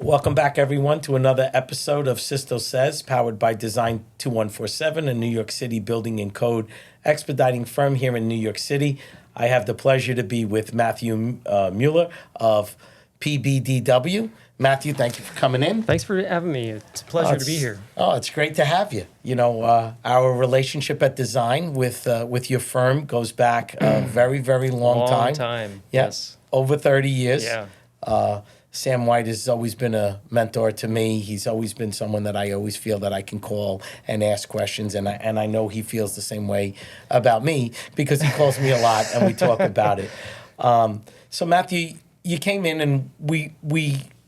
Welcome back, everyone, to another episode of Sisto Says, powered by Design 2147, a New York City building and code expediting firm here in New York City. I have the pleasure to be with Matthew Mueller of PBDW. Matthew, thank you for coming in. Thanks for having me. It's a pleasure to be here. Oh, it's great to have you. You know, our relationship at Design with your firm goes back a very, very long time. Long time, Yes. Over 30 years. Yeah. Sam White has always been a mentor to me. He's always been someone that I always feel that I can call and ask questions, and I know he feels the same way about me because he calls me a lot and we talk about it. So Matthew, you came in, and we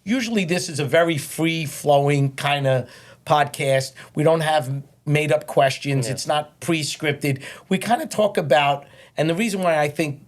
usually this is a very free-flowing kind of podcast. We don't have made-up questions. Yeah. It's not pre-scripted. We kind of talk about, and the reason why I think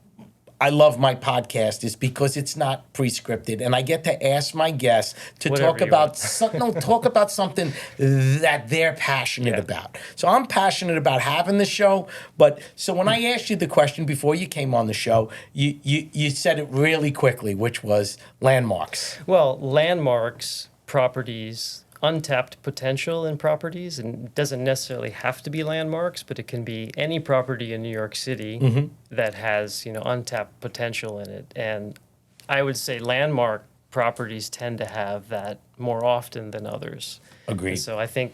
I love my podcast is because it's not pre-scripted, and I get to ask my guests to talk about something that they're passionate about. So I'm passionate about having the show, but so when I asked you the question before you came on the show, you said it really quickly, which was landmarks. Well, landmarks, properties, untapped potential in properties, and it doesn't necessarily have to be landmarks, but it can be any property in New York City that has, untapped potential in it. And I would say landmark properties tend to have that more often than others. Agreed. And so I think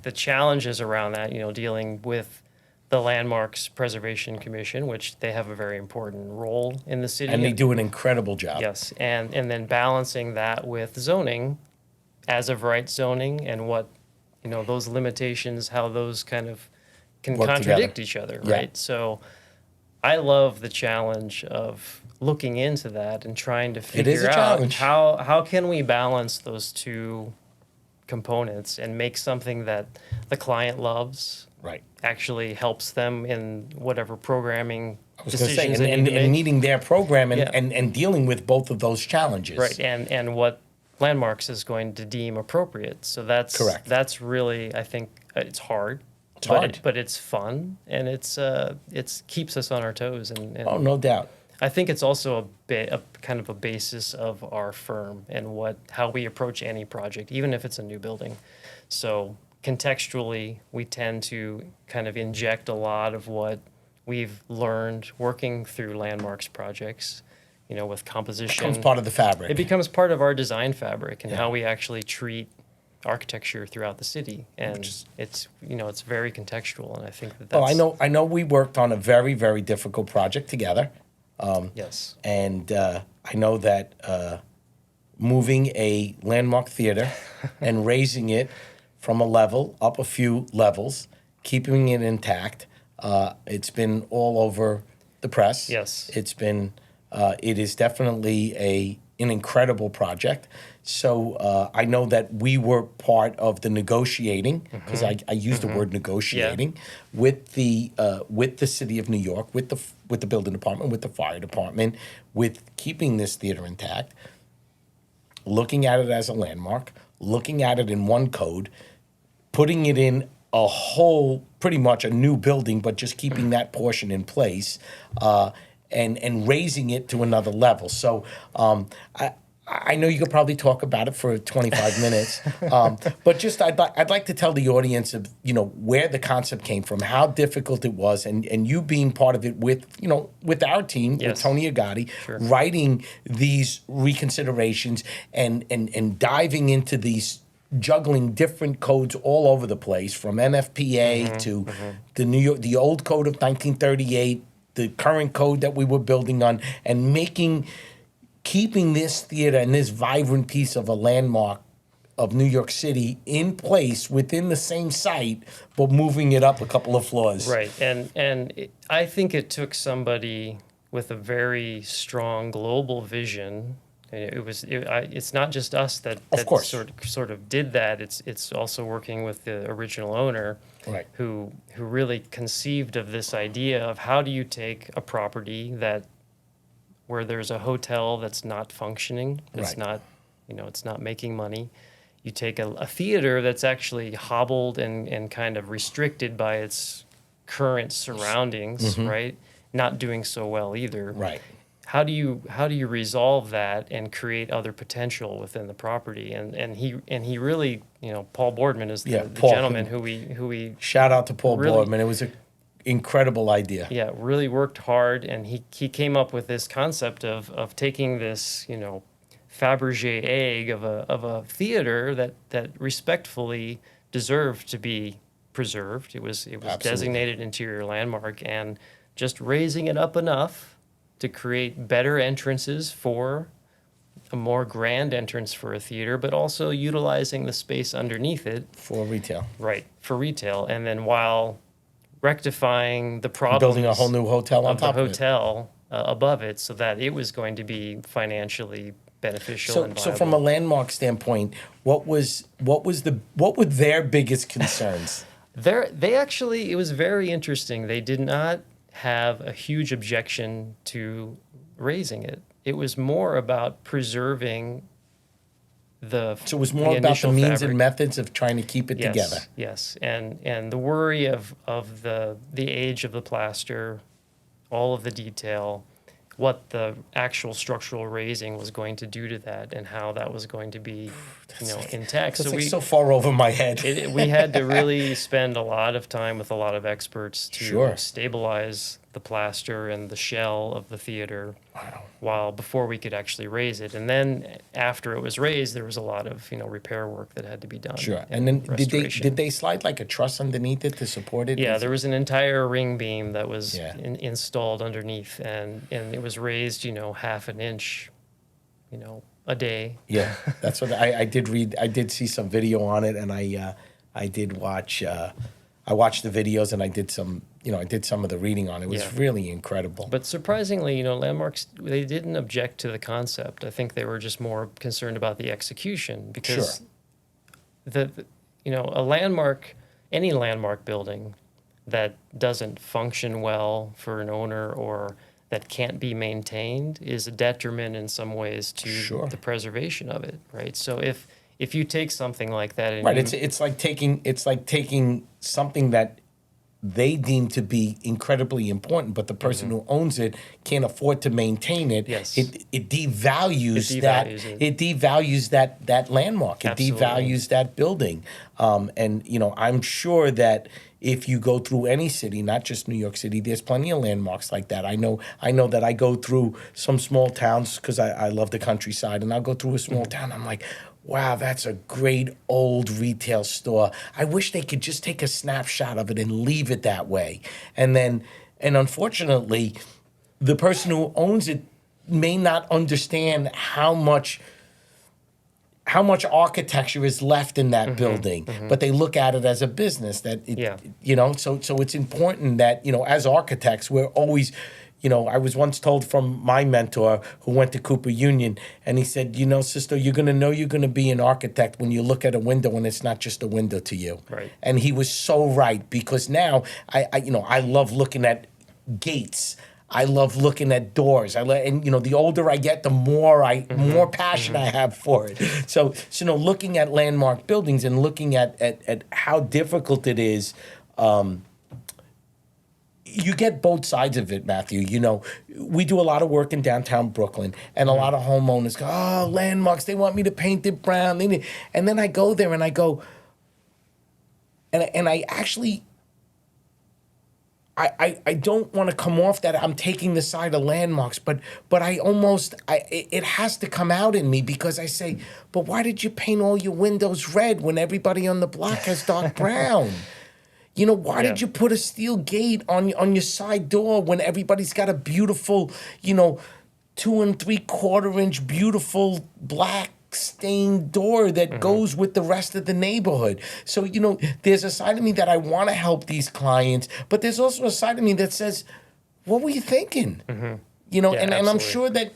the challenges around that, dealing with the Landmarks Preservation Commission, which they have a very important role in the city. And they do an incredible job. Yes, and then balancing that with zoning, as of right zoning, and what, those limitations, how those kind of can Work contradict together. each other, Yeah. right? So I love the challenge of looking into that and trying to It is figure a out challenge. how can we balance those two components and make something that the client loves, Right. actually helps them in whatever programming I was going to say, decisions they need to and make. meeting their program and, Yeah. and dealing with both of those challenges. Right, and what Landmarks is going to deem appropriate. So that's Correct. That's really, I think, it's hard. It's hard. But it's fun, and it's keeps us on our toes. And Oh, no doubt. I think it's also a kind of a basis of our firm and how we approach any project, even if it's a new building. So contextually, we tend to kind of inject a lot of what we've learned working through Landmarks projects. With composition. It becomes part of the fabric. It becomes part of our design fabric and how we actually treat architecture throughout the city. And it's very contextual, and I think that's... Oh, I know we worked on a very, very difficult project together. Yes. And I know that moving a landmark theater and raising it from a level up a few levels, keeping it intact, it's been all over the press. Yes. It's been... it is definitely an incredible project. So I know that we were part of the negotiating, because I use the word negotiating, with the city of New York, with the building department, with the fire department, with keeping this theater intact, looking at it as a landmark, looking at it in one code, putting it in a whole, pretty much a new building, but just keeping that portion in place. And raising it to another level. So I know you could probably talk about it for 25 minutes, but just I'd like to tell the audience of where the concept came from, how difficult it was, and you being part of it with our team, with Tony Agati, writing these reconsiderations and diving into these, juggling different codes all over the place, from NFPA to the old code of 1938. The current code that we were building on, and keeping this theater and this vibrant piece of a landmark of New York City in place within the same site, but moving it up a couple of floors. Right, I think it took somebody with a very strong global vision. It's not just us that sort of did that. It's also working with the original owner, right, who really conceived of this idea of how do you take a property where there's a hotel that's not functioning, that's not it's not making money. You take a theater that's actually hobbled and kind of restricted by its current surroundings, right? Not doing so well either. Right. how do you resolve that and create other potential within the property? And he really, Paul Boardman is the Paul, gentleman who we shout out to Paul really, Boardman. It was an incredible idea. Yeah, really worked hard, and he came up with this concept of taking this, Fabergé egg of a theater that respectfully deserved to be preserved. It was Absolutely. designated interior landmark, and just raising it up enough to create better entrances for a more grand entrance for a theater, but also utilizing the space underneath it For retail. right for retail, and then while rectifying the problems Building a whole new hotel on of the top of it. hotel above it, so that it was going to be financially beneficial and So viable. from a landmark standpoint, what were their biggest concerns? It was very interesting. They did not have a huge objection to raising it. It was more about preserving So it was more about the initial means fabric. and methods of trying to keep it together. Yes, and the worry of the age of the plaster, all of the detail, what the actual structural raising was going to do to that, and how that was going to be, intact. That's So so far over my head. we had to really spend a lot of time with a lot of experts to Sure. stabilize the plaster and the shell of the theater. Wow. Before we could actually raise it, and then after it was raised, there was a lot of repair work that had to be done. Sure. And then restoration. did they slide like a truss underneath it to support it? Yeah, there was an entire ring beam that was Yeah. installed underneath, and it was raised, half an inch, a day. Yeah, that's what I did read. I did see some video on it, and I did watch. I watched the videos, and I did some of the reading on it. It was Yeah. really incredible. But surprisingly, landmarks, they didn't object to the concept. I think they were just more concerned about the execution, because a landmark, any landmark building that doesn't function well for an owner or that can't be maintained is a detriment in some ways to Sure. the preservation of it, right? So if you take something like that and Right, you, it's like taking something that they deem to be incredibly important, but the person who owns it can't afford to maintain it. Yes. It devalues It that. devalues it. It devalues that landmark. It Absolutely. devalues that building. And I'm sure that if you go through any city, not just New York City, there's plenty of landmarks like that. I know that I go through some small towns because I love the countryside, and I'll go through a small town. I'm like, wow, that's a great old retail store. I wish they could just take a snapshot of it and leave it that way. And unfortunately, the person who owns it may not understand how much architecture is left in that building, but they look at it as a business so it's important that, as architects, we're always, I was once told from my mentor who went to Cooper Union, and he said, Sisto, you're going to be an architect when you look at a window and it's not just a window to you. Right. And he was so right, because now I love looking at gates. I love looking at doors. The older I get, the more more passion I have for it. So looking at landmark buildings and looking at how difficult it is, you get both sides of it, Matthew. We do a lot of work in downtown Brooklyn, and a lot of homeowners go, "Oh, landmarks, they want me to paint it brown." And then I go there and I go, and I actually, I don't want to come off that I'm taking the side of landmarks, but it has to come out in me, because I say, but why did you paint all your windows red when everybody on the block has dark brown? Why did you put a steel gate on your side door when everybody's got a beautiful, 2 3/4 inch beautiful black stained door that goes with the rest of the neighborhood? So, there's a side of me that I want to help these clients, but there's also a side of me that says, what were you thinking? And I'm absolutely. sure that,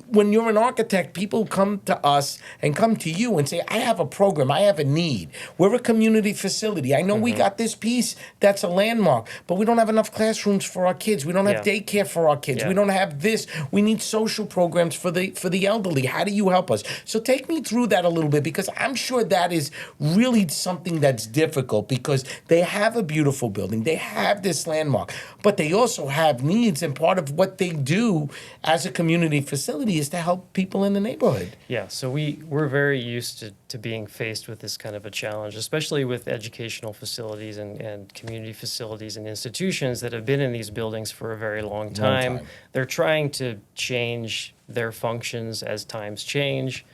when you're an architect, people come to us and come to you and say, I have a program, I have a need. We're a community facility. I know we got this piece that's a landmark, but we don't have enough classrooms for our kids. We don't have daycare for our kids. Yeah. We don't have this. We need social programs for the elderly. How do you help us? So take me through that a little bit, because I'm sure that is really something that's difficult, because they have a beautiful building. They have this landmark, but they also have needs, and part part of what they do as a community facility is to help people in the neighborhood. Yeah, so we're very used to being faced with this kind of a challenge, especially with educational facilities and community facilities and institutions that have been in these buildings for a very long time. They're trying to change their functions as times change.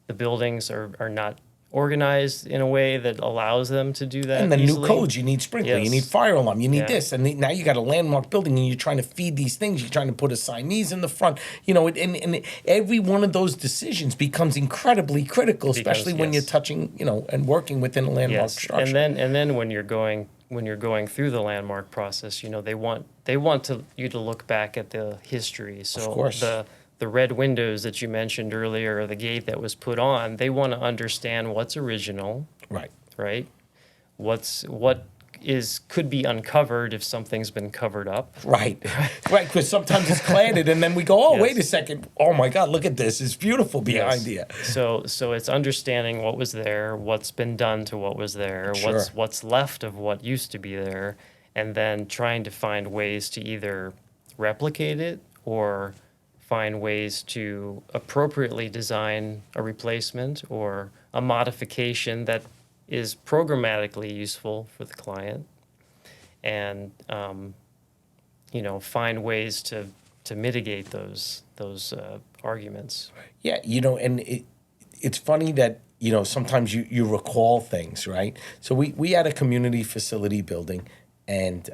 The buildings are not organized in a way that allows them to do that And the easily. new codes, you need sprinkler, you need Yes. fire alarm, you need Yeah. this. And now you got a landmark building and you're trying to feed these things. You're trying to put assignees in the front. You know, and every one of those decisions becomes incredibly critical, especially when you're yes. touching, you know, and working within a landmark Yes, structure. and then when you're going through the landmark process, you know, they want you to look back at the history. So Of course. the red windows that you mentioned earlier, or the gate that was put on, they want to understand what's original, Right. right? What could be uncovered if something's been covered up. Right, right, because sometimes it's cladded, and then we go, oh, Yes. wait a second, oh my God, look at this, it's beautiful behind Yes. here. So it's understanding what was there, what's been done to what was there, Sure. what's left of what used to be there, and then trying to find ways to either replicate it or find ways to appropriately design a replacement or a modification that is programmatically useful for the client, and you know, find ways to mitigate those arguments. Yeah, you know, and it's funny that, you know, sometimes you recall things, right? So we had a community facility building, and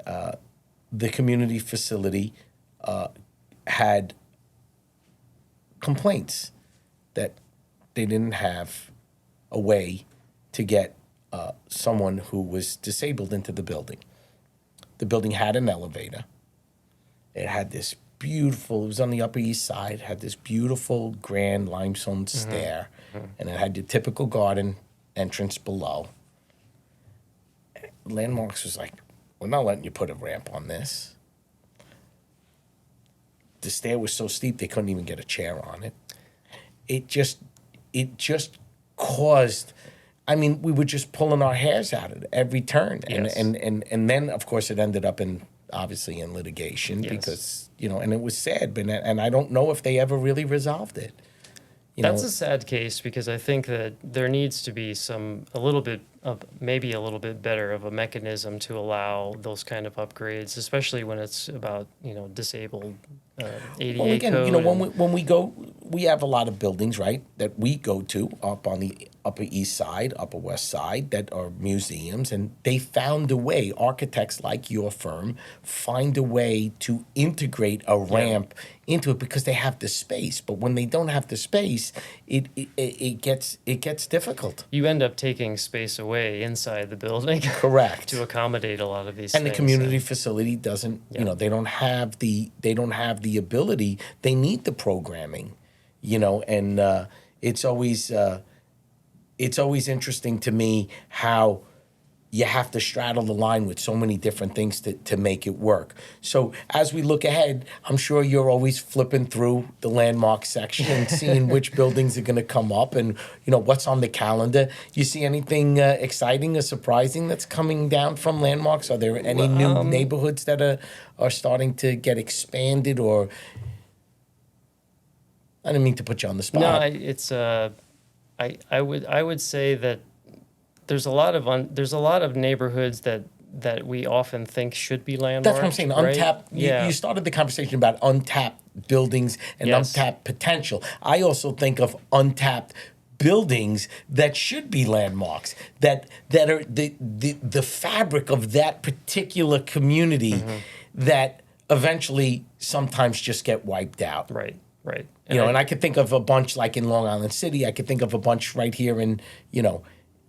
the community facility had complaints that they didn't have a way to get someone who was disabled into the building. The building had an elevator. It had this beautiful, it was on the Upper East Side, had this beautiful grand limestone stair, and it had your typical garden entrance below. Landmarks was like, we're not letting you put a ramp on this. The stair was so steep they couldn't even get a chair on it. It just caused, I mean, we were just pulling our hairs out at every turn. Yes. And then, of course, it ended up obviously in litigation. Yes. Because, you know, and it was sad, and I don't know if they ever really resolved it. That's a sad case, because I think that there needs to be maybe a little bit better of a mechanism to allow those kind of upgrades, especially when it's about, you know, disabled ADA Well, again, code. you know, when we go, we have a lot of buildings, right, that we go to up on the Upper East Side, Upper West Side, that are museums, and they found a way, architects like your firm find a way to integrate a ramp into it because they have the space. But when they don't have the space, it gets difficult. You end up taking space away inside the building. Correct. To accommodate a lot of these And things. the community facility doesn't, you know, they don't have the ability. They need the programming, you know, and it's always interesting to me how you have to straddle the line with so many different things to make it work. So as we look ahead, I'm sure you're always flipping through the landmark section and seeing which buildings are going to come up and, you know, what's on the calendar. You see anything exciting or surprising that's coming down from landmarks? Are there any new neighborhoods that are starting to get expanded? Or I didn't mean to put you on the spot. No, it's I would say that there's a lot of neighborhoods that we often think should be landmarked. That's what I'm saying. Right? Untapped. Yeah. You started the conversation about untapped buildings and Yes. untapped potential. I also think of untapped buildings that should be landmarks, that are the fabric of that particular community that eventually sometimes just get wiped out. Right. You know, and I could think of a bunch like in Long Island City. I could think of a bunch right here in, you know,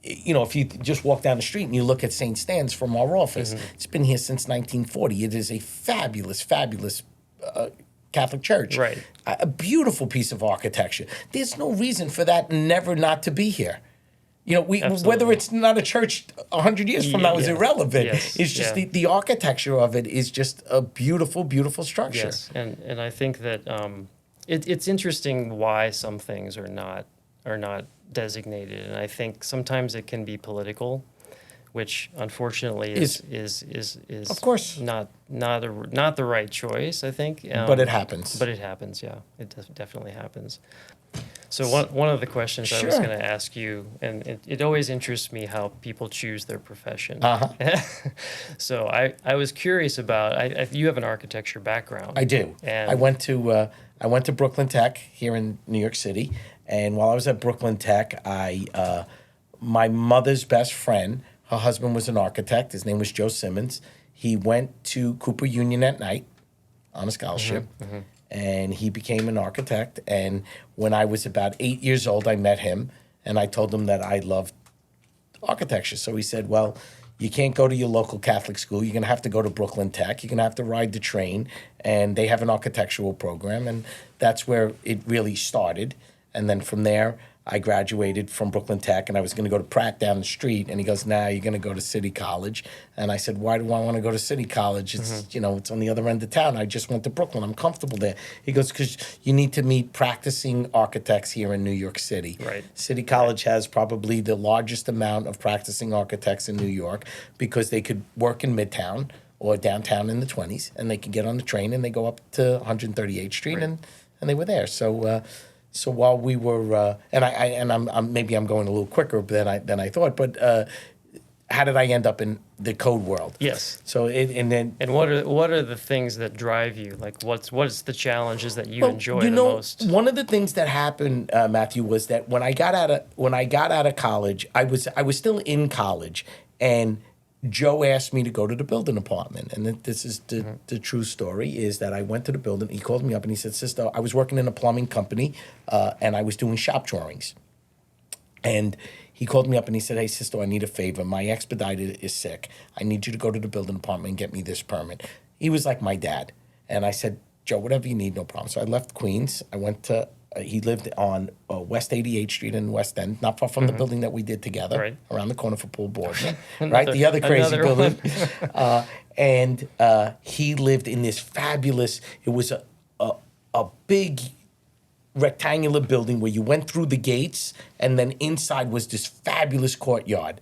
if you just walk down the street and you look at St. Stan's from our office, it's been here since 1940. It is a fabulous, fabulous Catholic church. Right. A beautiful piece of architecture. There's no reason for that never not to be here. You know, whether it's not a church 100 years from now is irrelevant. Yes. It's just the architecture of it is just a beautiful, beautiful structure. Yes, and I think that it's interesting why some things are not designated, and I think sometimes it can be political, which unfortunately is Of course. not the right choice, I think. But it happens. But it happens, yeah. It definitely happens. So one of the questions I was Sure. going to ask you, and it always interests me how people choose their profession. Uh-huh. So I was curious about, you have an architecture background. I do. And I went to Brooklyn Tech here in New York City, and while I was at Brooklyn Tech, my mother's best friend, her husband was an architect. His name was Joe Simmons. He went to Cooper Union at night on a scholarship, and he became an architect. And when I was about 8 years old, I met him, and I told him that I loved architecture. So he said, well, you can't go to your local Catholic school. You're going to have to go to Brooklyn Tech. You're going to have to ride the train, and they have an architectural program, and that's where it really started. And then from there, I graduated from Brooklyn Tech, and I was going to go to Pratt down the street. And he goes, nah, you're going to go to City College. And I said, why do I want to go to City College? It's, it's on the other end of town. I just went to Brooklyn. I'm comfortable there. He goes, because you need to meet practicing architects here in New York City. Right. City College has probably the largest amount of practicing architects in New York because they could work in Midtown or downtown in the 20s, and they could get on the train and they go up to 138th Street, and they were there. So while we were, I'm maybe I'm going a little quicker than I thought, but how did I end up in the code world? Yes. So And what are the things that drive you? Like what's the challenges that you enjoy the most? One of the things that happened, Matthew, was that when I got out of college, I was still in college, and Joe asked me to go to the building department. And this is the true story, is that I went to the building. He called me up and he said, Sisto, I was working in a plumbing company, and I was doing shop drawings. And he called me up and he said, hey, Sisto, I need a favor. My expediter is sick. I need you to go to the building department and get me this permit. He was like my dad. And I said, Joe, whatever you need, no problem. So I left Queens. I went to he lived on West 88th Street in West End, not far from the building that we did together, around the corner for Paul Boardman, right? The other crazy building. And he lived in this fabulous, it was a big rectangular building where you went through the gates, and then inside was this fabulous courtyard.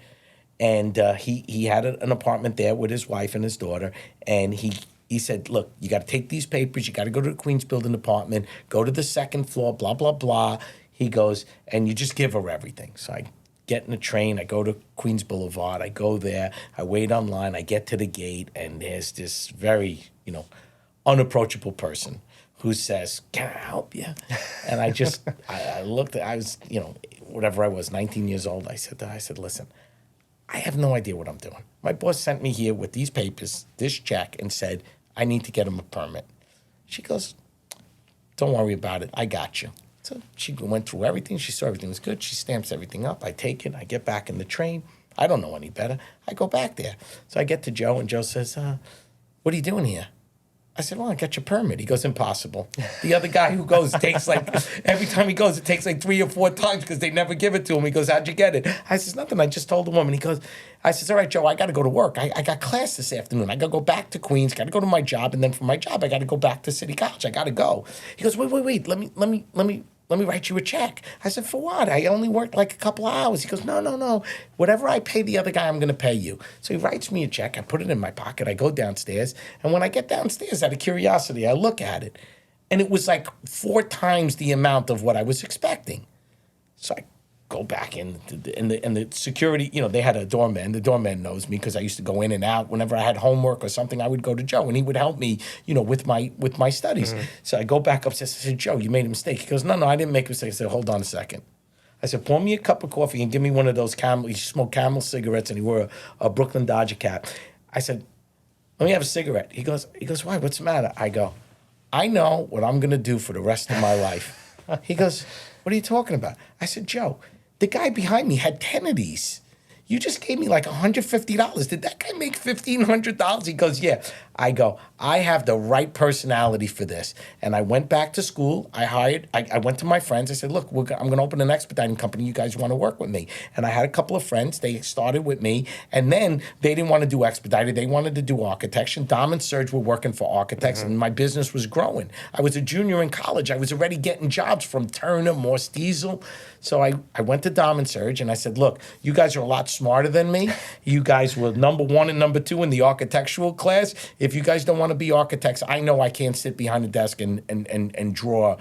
And he had an apartment there with his wife and his daughter, and he said, look, you got to take these papers. You got to go to the Queens Building Department, go to the second floor, blah, blah, blah. He goes, and you just give her everything. So I get in a train. I go to Queens Boulevard. I go there. I wait online. I get to the gate, and there's this very, unapproachable person who says, can I help you? And I looked, I was, whatever I was, 19 years old. I said, listen, I have no idea what I'm doing. My boss sent me here with these papers, this check, and said, I need to get him a permit. She goes, don't worry about it. I got you. So she went through everything. She saw everything was good. She stamps everything up. I take it. I get back in the train. I don't know any better. I go back there. So I get to Joe, and Joe says, what are you doing here? I said, well, I got your permit. He goes, impossible. The other guy who goes takes every time he goes, it takes 3 or 4 times because they never give it to him. He goes, how'd you get it? I says, nothing. I just told the woman. He goes, I says, all right, Joe, I got to go to work. I got class this afternoon. I got to go back to Queens, got to go to my job. And then from my job, I got to go back to City College. I got to go. He goes, wait. Let me write you a check. I said, for what? I only worked a couple of hours. He goes, no. Whatever I pay the other guy, I'm going to pay you. So he writes me a check. I put it in my pocket. I go downstairs. And when I get downstairs, out of curiosity, I look at it. And it was 4 times the amount of what I was expecting. So I go back in, and the security, they had a doorman. The doorman knows me because I used to go in and out. Whenever I had homework or something, I would go to Joe, and he would help me, with my studies. So I go back upstairs. I said, Joe, you made a mistake. He goes, no, I didn't make a mistake. I said, hold on a second. I said, pour me a cup of coffee and give me one of those Camel. He smoked Camel cigarettes, and he wore a Brooklyn Dodger cap. I said, let me have a cigarette. He goes, why? What's the matter? I go, I know what I'm going to do for the rest of my life. He goes, what are you talking about? I said, Joe, the guy behind me had 10 of these. You just gave me $150. Did that guy make $1,500? He goes, yeah. I go, I have the right personality for this. And I went back to school. I went to my friends. I said, look, I'm going to open an expediting company. You guys want to work with me? And I had a couple of friends. They started with me. And then they didn't want to do expedited. They wanted to do architecture. Dom and Serge were working for architects, and my business was growing. I was a junior in college. I was already getting jobs from Turner, Morse Diesel. So I went to Dom and Serge, and I said, look, you guys are a lot smarter than me. You guys were number 1 and number 2 in the architectural class. If you guys don't want to be architects, I know I can't sit behind a desk and draw,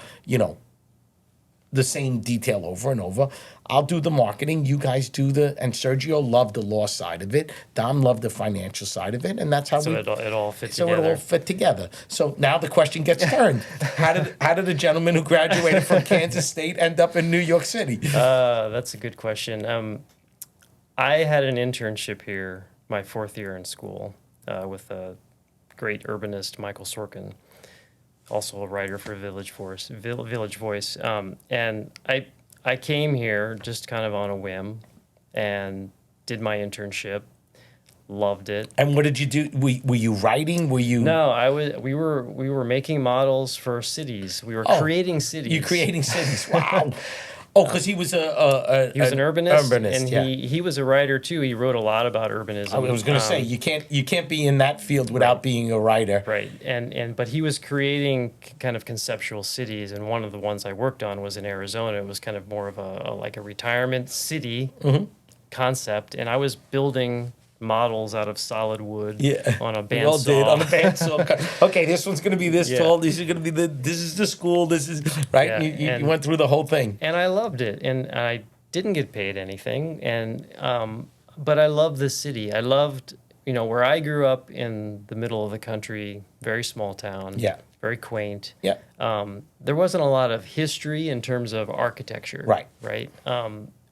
the same detail over and over. I'll do the marketing. You guys do and Sergio loved the law side of it. Dom loved the financial side of it. And that's how it all fit so together. it all fit together. So now the question gets turned. How did a gentleman who graduated from Kansas State end up in New York City? That's a good question. I had an internship here my 4th year in school with a great urbanist, Michael Sorkin, also a writer for Village Voice. And I came here just kind of on a whim and did my internship. Loved it. And what did you do? Were you writing? Were you? No, we were making models for cities. We were creating cities. You creating cities? Wow. Oh, because he was an urbanist, and yeah. he was a writer too. He wrote a lot about urbanism. I was going to say you can't be in that field without being a writer, right? But he was creating kind of conceptual cities, and one of the ones I worked on was in Arizona. It was kind of more of a retirement city concept, and I was building models out of solid wood on a bandsaw. We all did on a bandsaw. Okay, this one's going to be this tall. This is going to be this is the school. This is right. Yeah. You went through the whole thing, and I loved it. And I didn't get paid anything, and but I loved the city. I loved where I grew up in the middle of the country, very small town. Yeah. Very quaint. Yeah. There wasn't a lot of history in terms of architecture. Right. Right.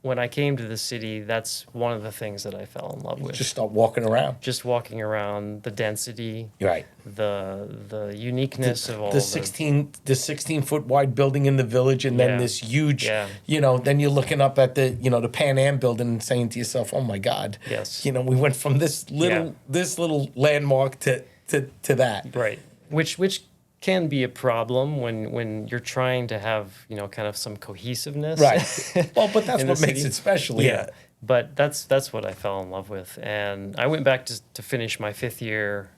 When I came to the city, that's one of the things that I fell in love with. Just start walking around. Just walking around, the density, right? The uniqueness of all the 16-foot wide building in the Village, and then this huge, then you're looking up at the the Pan Am building and saying to yourself, oh my God, yes, we went from this little landmark to that, right? Which can be a problem when you're trying to have kind of some cohesiveness, right? Well, but that's what makes it special. Yeah. But that's what I fell in love with, and I went back to finish my 5th year.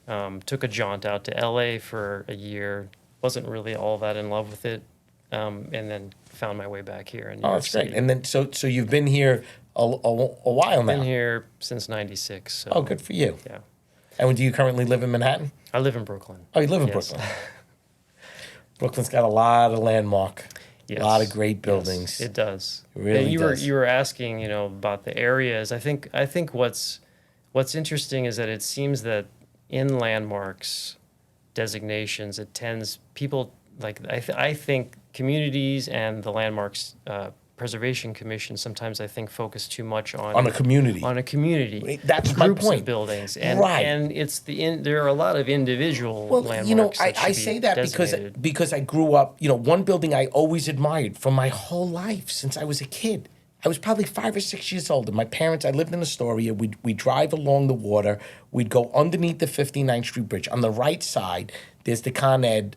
Took a jaunt out to LA for a year. Wasn't really all that in love with it, and then found my way back here in New York City. Great. And then so you've been here a while now. Been here since '96. So. Oh, good for you. Yeah. And do you currently live in Manhattan? I live in Brooklyn. Oh, you live in Brooklyn. Brooklyn's got a lot of landmark, a lot of great buildings. Yes, it does. It really does. You were asking, about the areas. I think what's interesting is that it seems that in landmarks designations, it tends people like I think communities and the landmarks Preservation Commission sometimes I think focus too much on a community. That's my groups point. Of buildings, and right. And it's there are a lot of individual landmarks. I say that because I grew up. One building I always admired from my whole life since I was a kid. I was probably 5 or 6 years old, and my parents. I lived in Astoria. We'd drive along the water. We'd go underneath the 59th Street Bridge. On the right side, there's the Con Ed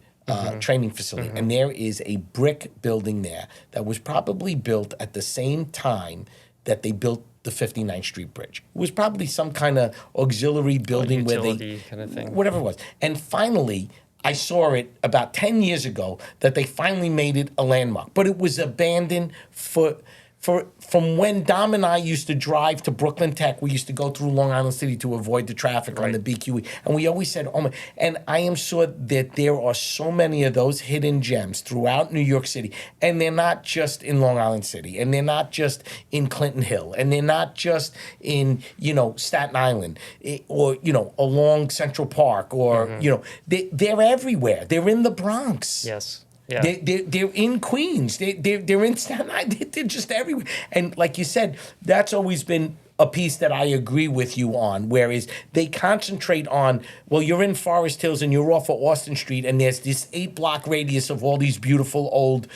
training facility. And there is a brick building there that was probably built at the same time that they built the 59th Street Bridge. It was probably some kind of auxiliary building where they, kind of thing. Whatever it was. And finally, I saw it about 10 years ago that they finally made it a landmark. But it was abandoned from when Dom and I used to drive to Brooklyn Tech. We used to go through Long Island City to avoid the traffic on the BQE. And we always said, oh my, and I am sure that there are so many of those hidden gems throughout New York City. And they're not just in Long Island City. And they're not just in Clinton Hill. And they're not just in, Staten Island or, along Central Park or, they're everywhere. They're in the Bronx. Yes. Yeah. They're in Queens. They're in Staten Island. They're just everywhere. And like you said, that's always been a piece that I agree with you on, whereas they concentrate on, well, you're in Forest Hills and you're off of Austin Street and there's this 8-block radius of all these beautiful old,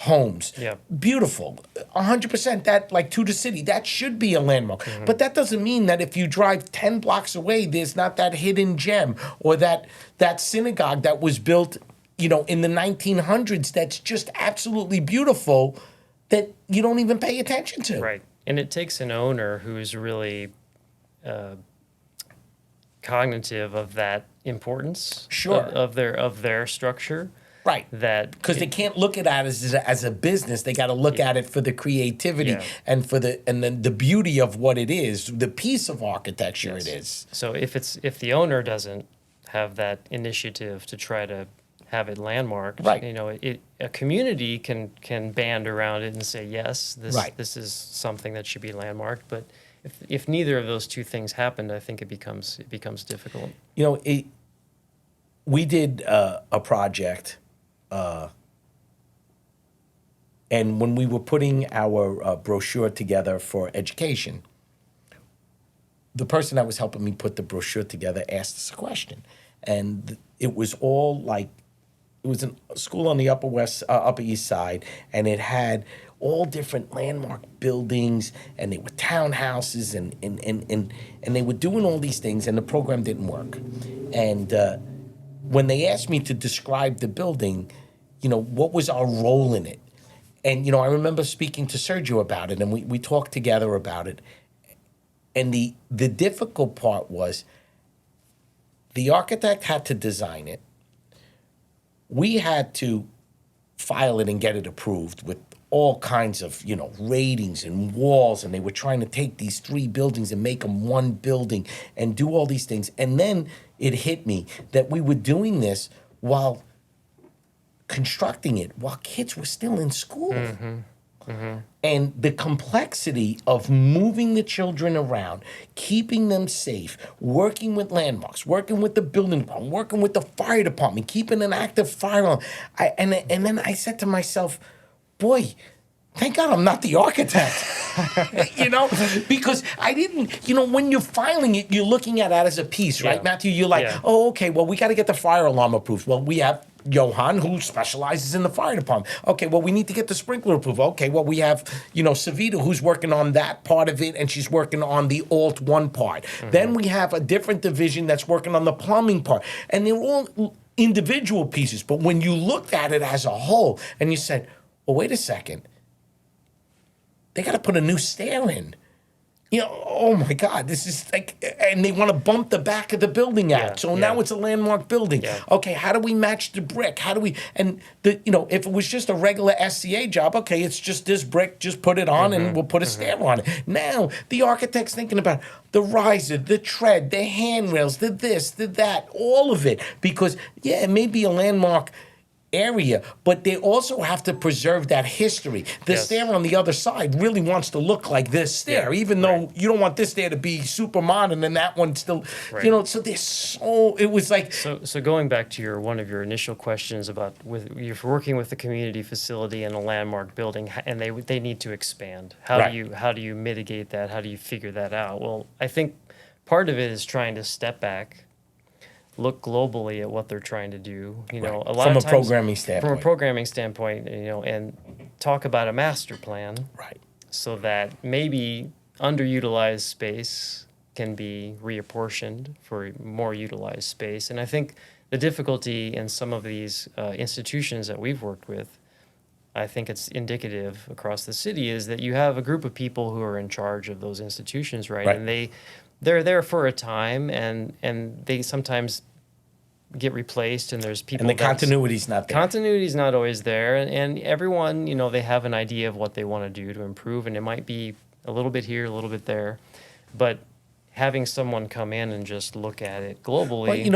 homes. Yeah. Beautiful. 100% that, like, to the city, that should be a landmark. But that doesn't mean that if you drive 10 blocks away, there's not that hidden gem or that synagogue that was built, in the 1900s that's just absolutely beautiful that you don't even pay attention to. Right. And it takes an owner who's really cognitive of that importance Sure. of their structure. Right. Because they can't look at it as a business. They got to look at it for the creativity and then the beauty of what it is, the piece of architecture it is. So if the owner doesn't have that initiative to try to have it landmarked, right. A community can band around it and say, yes, this is something that should be landmarked. But if neither of those two things happened, I think it becomes difficult. We did a project. And when we were putting our brochure together for education, the person that was helping me put the brochure together asked us a question. And it was all like, it was a school on the Upper East Side, and it had all different landmark buildings, and they were townhouses, and they were doing all these things, and the program didn't work. And when they asked me to describe the building, what was our role in it? And, I remember speaking to Sergio about it, and we talked together about it. And the difficult part was the architect had to design it. We had to file it and get it approved with all kinds of, ratings and walls. And they were trying to take these 3 buildings and make them one building and do all these things. And then it hit me that we were doing this while constructing it while kids were still in school. And the complexity of moving the children around, keeping them safe, working with landmarks, working with the building department, working with the fire department, keeping an active fire alarm. And then I said to myself, boy, thank God I'm not the architect. Because I didn't, when you're filing it, you're looking at it as a piece, right, Matthew? You're like, oh, okay, well, we got to get the fire alarm approved. Well, we have Johan, who specializes in the fire department. Okay, well, we need to get the sprinkler approved. Okay, well, we have, Savita, who's working on that part of it, and she's working on the Alt 1 part. Then we have a different division that's working on the plumbing part. And they're all individual pieces. But when you looked at it as a whole, and you said, well, wait a second, they got to put a new stair in. Oh my God, this is like, and they want to bump the back of the building out. So now it's a landmark building. Okay, how do we match the brick? How do we, and if it was just a regular SCA job, okay, it's just this brick, just put it on and we'll put a stair on it. Now, the architect's thinking about the riser, the tread, the handrails, the this, the that, all of it. Because, it may be a landmark area, but they also have to preserve that history. The stair on the other side really wants to look like this stair, even though you don't want this stair to be super modern and that one still, so it was like. So going back to one of your initial questions about you're working with the community facility in a landmark building and they need to expand. How do you mitigate that? How do you figure that out? Well, I think part of it is trying to step back, look globally at what they're trying to do, a lot from of times, a programming standpoint. From a programming standpoint, and talk about a master plan, right? So that maybe underutilized space can be reapportioned for more utilized space. And I think the difficulty in some of these institutions that we've worked with, I think it's indicative across the city, is that you have a group of people who are in charge of those institutions, right? And they're there for a time, and they sometimes get replaced, and there's people. And the continuity's not there. Continuity's not always there, and everyone, they have an idea of what they want to do to improve, and it might be a little bit here, a little bit there, but having someone come in and just look at it globally.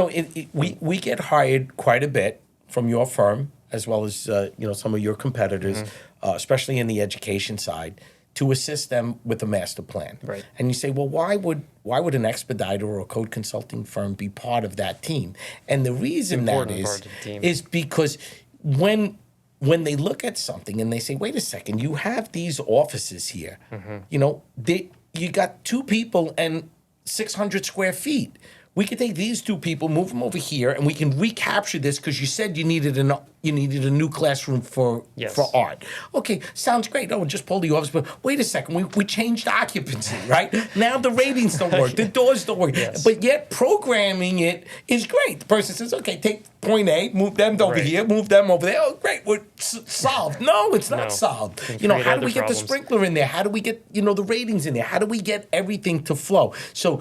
Well, we get hired quite a bit from your firm, as well as some of your competitors, especially in the education side, to assist them with a master plan. Right. And you say, well, why would an expediter or a code consulting firm be part of that team? And the reason that is because when they look at something and they say, wait a second, you have these offices here. You got 2 people and 600 square feet. we could take these two people, move them over here, and we can recapture this because you said you needed a new classroom for art. Okay, sounds great. Oh, just pull the office. But wait a second, we changed occupancy, right? Now the ratings don't work, the doors don't work. Yes. But yet programming it is great. The person says, okay, take point A, move them over here, move them over there. Oh, great, we're solved. No, it's not solved. How do we get the sprinkler in there? How do we get, the ratings in there? How do we get everything to flow? So,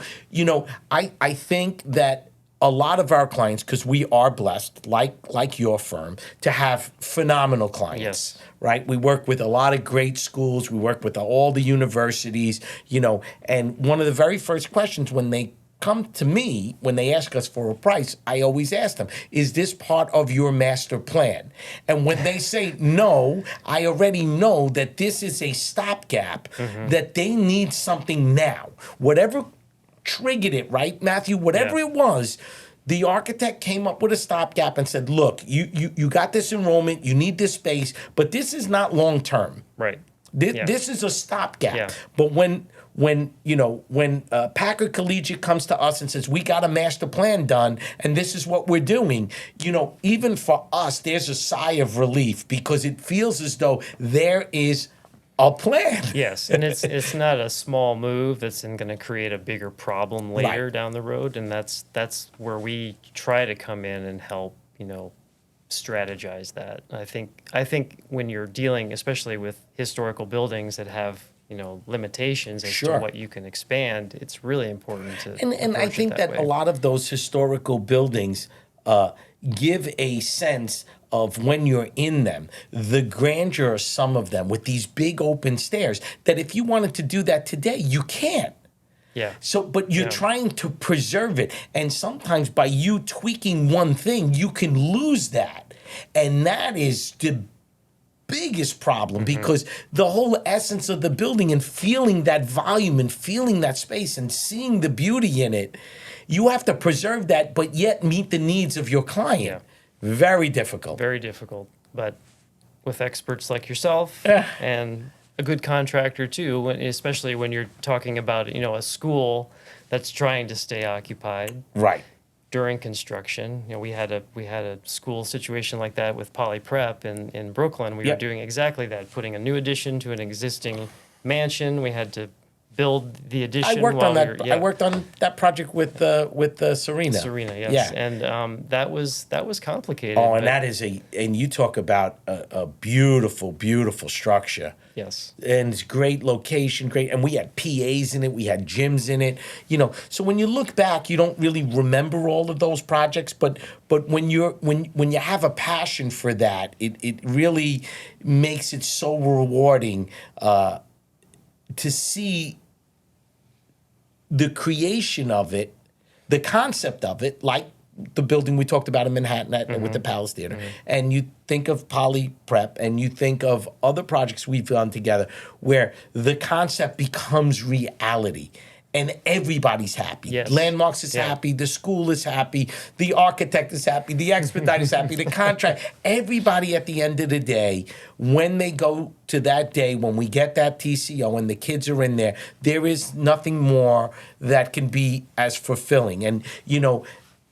I think that a lot of our clients, because we are blessed, like your firm, to have phenomenal clients. Yes. Right? We work with a lot of great schools. We work with all the universities, and one of the very first questions when they come to me, when they ask us for a price, I always ask them, is this part of your master plan? And when they say no, I already know that this is a stopgap, that they need something now. Whatever triggered it, right, Matthew? Whatever it was, the architect came up with a stopgap and said, look, you got this enrollment, you need this space, but this is not long term. Right. This is a stopgap. Yeah. But when Packard Collegiate comes to us and says, we got a master plan done and this is what we're doing, even for us, there's a sigh of relief because it feels as though there is a plan. Yes, and it's not a small move that's going to create a bigger problem later down the road, and that's where we try to come in and help, strategize that. I think when you're dealing, especially with historical buildings that have limitations as to what you can expand, it's really important to. And I think that a lot of those historical buildings give a sense of when you're in them, the grandeur of some of them with these big open stairs, that if you wanted to do that today, you can't. Yeah. So, but you're trying to preserve it. And sometimes by you tweaking one thing, you can lose that. And that is the biggest problem because the whole essence of the building and feeling that volume and feeling that space and seeing the beauty in it, you have to preserve that, but yet meet the needs of your client. Yeah. Very difficult. Very difficult. But with experts like yourself and a good contractor too, especially when you're talking about, a school that's trying to stay occupied. Right. During construction. We had a school situation like that with Poly Prep in Brooklyn. We were doing exactly that, putting a new addition to an existing mansion. We had to build the addition. I worked on that. I worked on that project with Serena. Serena, yes, and that was complicated. Oh, and that is and you talk about a beautiful, beautiful structure. Yes, and it's great location, great, and we had PAs in it, we had gyms in it. So when you look back, you don't really remember all of those projects, but when you have a passion for that, it really makes it so rewarding to see the creation of it, the concept of it, like the building we talked about in Manhattan with the Palace Theater. And you think of Poly Prep and you think of other projects we've done together where the concept becomes reality. And everybody's happy. Yes. Landmarks is happy. The school is happy. The architect is happy. The expedite is happy. The contract. Everybody at the end of the day, when they go to that day, when we get that TCO and the kids are in there is nothing more that can be as fulfilling. And,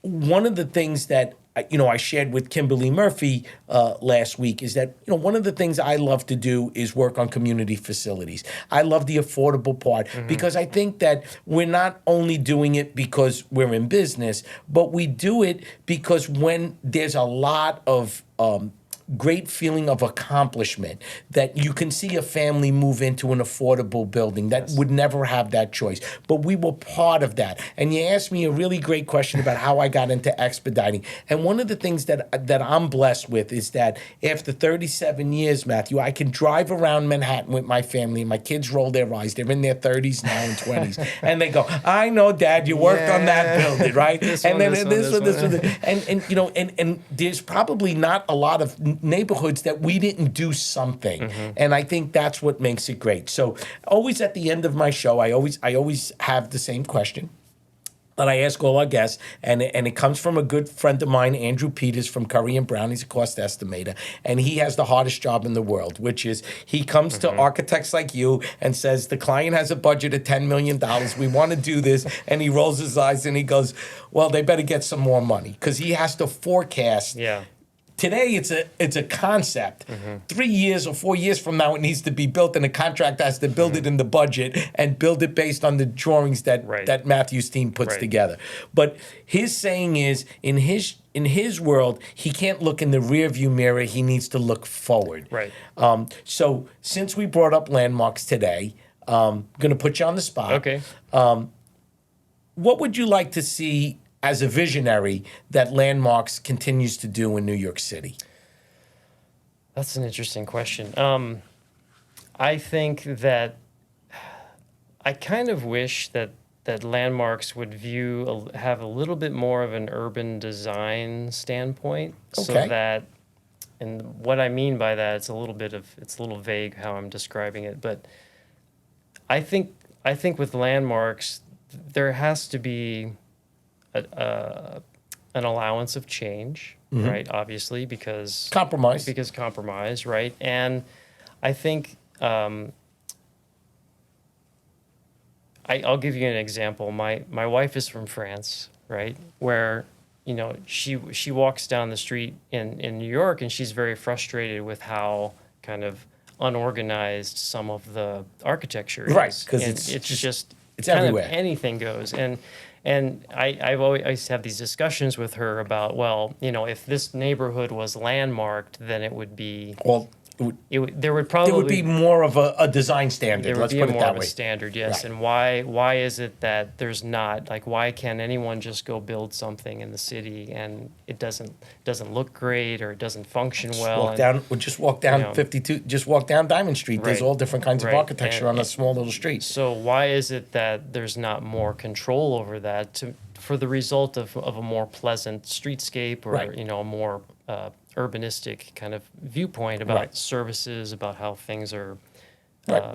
one of the things that I shared with Kimberly Murphy last week is that, one of the things I love to do is work on community facilities. I love the affordable part because I think that we're not only doing it because we're in business, but we do it because when there's a lot of great feeling of accomplishment that you can see a family move into an affordable building that would never have that choice. But we were part of that. And you asked me a really great question about how I got into expediting. And one of the things that I'm blessed with is that after 37 years, Matthew, I can drive around Manhattan with my family. My kids roll their eyes. They're in their 30s now and 20s. And they go, I know, Dad, you worked on that building, right? This one. And there's probably not a lot of neighborhoods that we didn't do something. And I think that's what makes it great. So always at the end of my show, I always have the same question. that I ask all our guests, and it comes from a good friend of mine, Andrew Peters from Curry and Brown. He's a cost estimator, and he has the hardest job in the world, which is he comes to architects like you and says, the client has a budget of $10 million. We want to do this. And he rolls his eyes and he goes, well, they better get some more money, because he has to forecast. Yeah. Today, it's a concept. 3 years or 4 years from now, it needs to be built, and the contractor has to build it in the budget and build it based on the drawings that Matthew's team puts together. But his saying is, in his world, he can't look in the rearview mirror. He needs to look forward. Right. So since we brought up landmarks today, I'm going to put you on the spot. Okay. What would you like to see as a visionary that Landmarks continues to do in New York City? That's an interesting question. I think that I kind of wish that Landmarks would have a little bit more of an urban design standpoint, so that, and what I mean by that, it's a little vague how I'm describing it, but I think with Landmarks there has to be an allowance of change, right? Obviously, because compromise, right? And I think I'll give you an example. My wife is from France, right? Where she walks down the street in New York, and she's very frustrated with how kind of unorganized some of the architecture is. Right, because it's kind everywhere. Of anything goes. And I always have these discussions with her about, well, if this neighborhood was landmarked, then it would be... Well, there would be more of a design standard. There would Let's be put it more that of way. a standard, yes. Right. And why is it that there's not, like, why can't anyone just go build something in the city and it doesn't look great, or it doesn't function well? Just walk down 52. Just walk down Diamond Street. There's all different kinds of architecture on a small little street. So why is it that there's not more control over that for the result of a more pleasant streetscape, or a more urbanistic kind of viewpoint about services, about how things are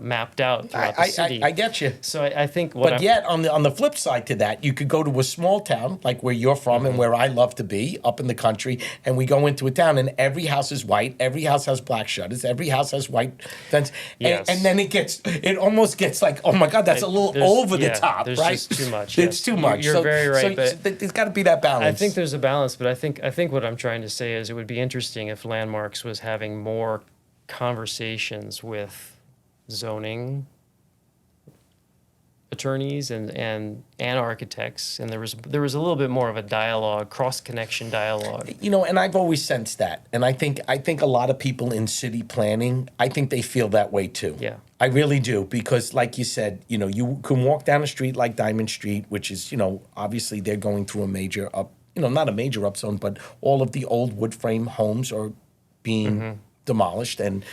mapped out throughout the city? I get you. So I think yet on the flip side to that, you could go to a small town like where you're from and where I love to be, up in the country, and we go into a town and every house is white, every house has black shutters, every house has white fence, and then it almost gets like, oh my God, that's a little over the top, there's right? Just too much. It's too much. You're very right, but there's got to be that balance. I think there's a balance, but I think what I'm trying to say is it would be interesting if Landmarks was having more conversations with zoning attorneys and architects, and there was a little bit more of a dialogue, cross-connection dialogue. And I've always sensed that, and I think a lot of people in city planning, I think they feel that way too. Yeah, I really do, because like you said, you can walk down a street like Diamond Street, which is, obviously they're going through a major not a major upzone, but all of the old wood frame homes are being demolished, and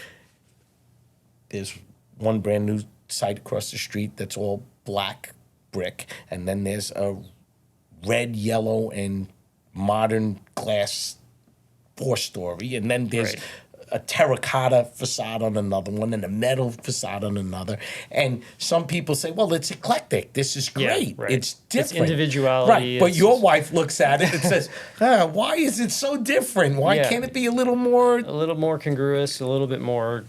there's one brand new site across the street that's all black brick, and then there's a red, yellow, and modern glass 4-story, and then there's a terracotta facade on another one and a metal facade on another. And some people say, well, it's eclectic. This is great. Yeah, It's different. It's individuality. Right. But your wife looks at it and says, why is it so different? Why can't it be a little more congruous, a little bit more,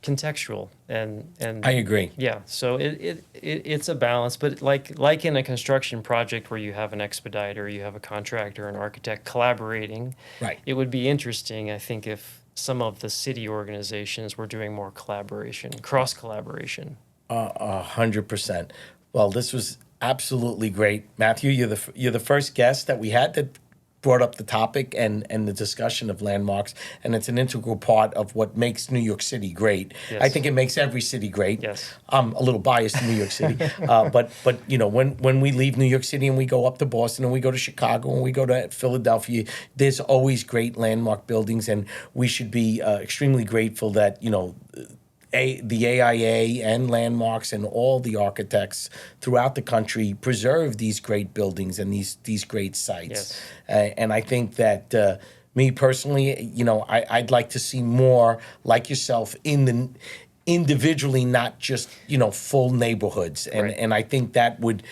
contextual, and I agree. Yeah, so it's a balance, but like in a construction project where you have an expediter, you have a contractor, an architect collaborating. Right. It would be interesting, I think, if some of the city organizations were doing more collaboration, cross collaboration. 100%. Well, this was absolutely great, Matthew. You're the first guest that we had that brought up the topic and the discussion of landmarks, and it's an integral part of what makes New York City great. Yes. I think it makes every city great. Yes. I'm a little biased to New York City, but when we leave New York City and we go up to Boston and we go to Chicago and we go to Philadelphia, there's always great landmark buildings, and we should be extremely grateful that the AIA and landmarks and all the architects throughout the country preserve these great buildings and these great sites. Yes. And I think that me personally, I'd like to see more like yourself in the individually, not just full neighborhoods. And I think that would.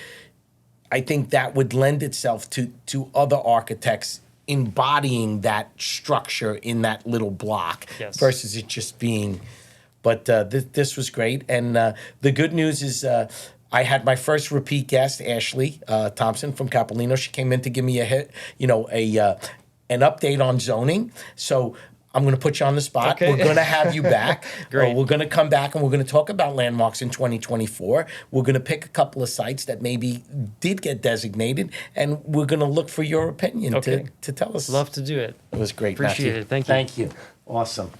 I think that would lend itself to other architects embodying that structure in that little block Yes. versus it just being. But this was great, and the good news is I had my first repeat guest, Ashley Thompson from Capolino. She came in to give me an update on zoning. So I'm going to put you on the spot. Okay. We're going to have you back. Great. We're going to come back and we're going to talk about landmarks in 2024. We're going to pick a couple of sites that maybe did get designated, and we're going to look for your opinion Okay. to tell us. Love to do it. It was great. Appreciate Matthew. it. Thank you. Thank you. Awesome.